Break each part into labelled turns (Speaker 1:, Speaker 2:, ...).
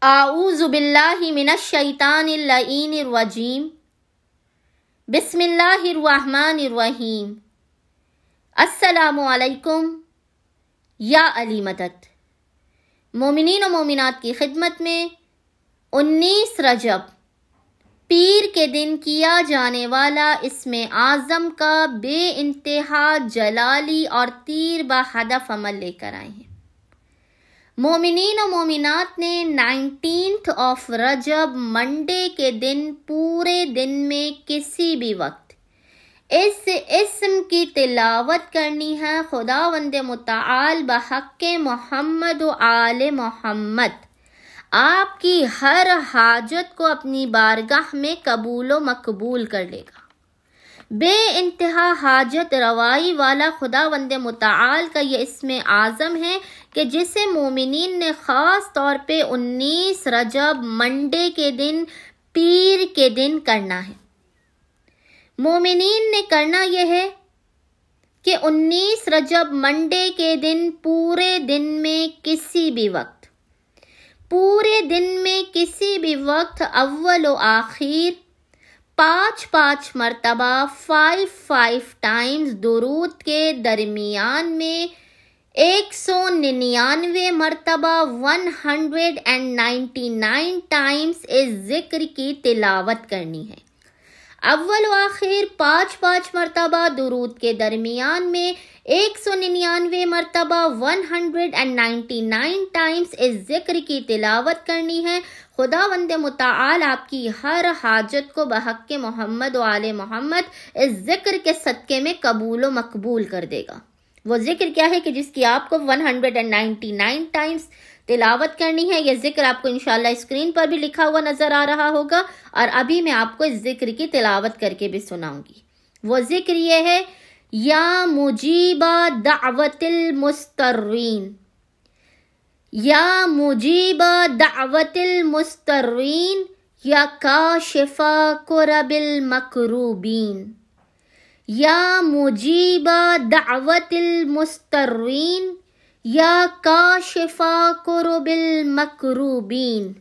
Speaker 1: اعوذ باللہ من الشیطان اللعین الرجیم بسم اللہ الرحمن الرحیم السلام علیکم یا علی مدد۔ مومنین و مومنات کی خدمت میں 19 رجب پیر کے دن کیا جانے والا اسم اعظم کا بے انتہا جلالی اور تیر بہدف عمل لے کر آئے ہیں۔ مومنین و مومنات نے 19 رجب منڈے کے دن پورے دن میں کسی بھی وقت اس اسم کی تلاوت کرنی ہے۔ خداوند متعال بحق محمد و آل محمد آپ کی ہر حاجت کو اپنی بارگاہ میں قبول و مقبول کر لے گا۔ بے انتہا حاجت روائی والا خداوند متعال کا یہ اسم اعظم ہے کہ جسے مومنین نے خاص طور پہ 19 رجب منڈے کے دن پیر کے دن کرنا ہے۔ مومنین نے کرنا یہ ہے کہ 19 رجب منڈے کے دن پورے دن میں کسی بھی وقت اول و آخر 5 مرتبہ 5 ٹائمز درود کے درمیان میں 199 مرتبہ 199 ٹائمز اس ذکر کی تلاوت کرنی ہے۔ اول و آخر 5 مرتبہ درود کے درمیان میں 199 مرتبہ 199 ٹائمز اس ذکر کی تلاوت کرنی ہے۔ خداوند متعال آپ کی ہر حاجت کو بحق محمد و آل محمد اس ذکر کے صدقے میں قبول و مقبول کر دے گا۔ وہ ذکر کیا ہے کہ جس کی آپ کو 199 ٹائمز تلاوت کرنی ہے۔ یہ ذکر آپ کو انشاءاللہ اسکرین پر بھی لکھا ہوا نظر آ رہا ہوگا، اور ابھی میں آپ کو اس ذکر کی تلاوت کر کے بھی سناؤں گی۔ وہ ذکر یہ ہے: یا مجیب دعوت المسترین، یا مجیب دعوت المسترین، یا کاشف کرب المکروبین، یا مجیب دعوت المسترین، یا کاشف کرب المکروبین۔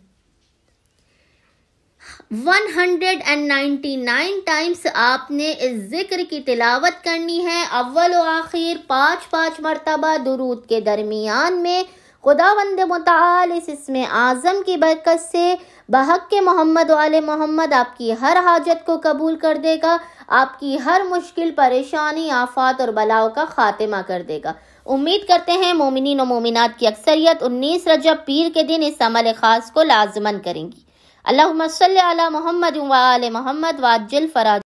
Speaker 1: 199 ٹائمز آپ نے اس ذکر کی تلاوت کرنی ہے۔ اول و آخر 5 مرتبہ درود کے درمیان میں خداوند متعال اس اسم اعظم کی برکت سے بحق محمد و آل محمد آپ کی ہر حاجت کو قبول کر دے گا، آپ کی ہر مشکل پریشانی آفات اور بلاؤں کا خاتمہ کر دے گا۔ امید کرتے ہیں مومنین و مومنات کی اکثریت 19 رجب پیر کے دن اس عمل خاص کو لازماً کریں گی۔ اللہم صلی علی محمد و آل محمد وعجل فرج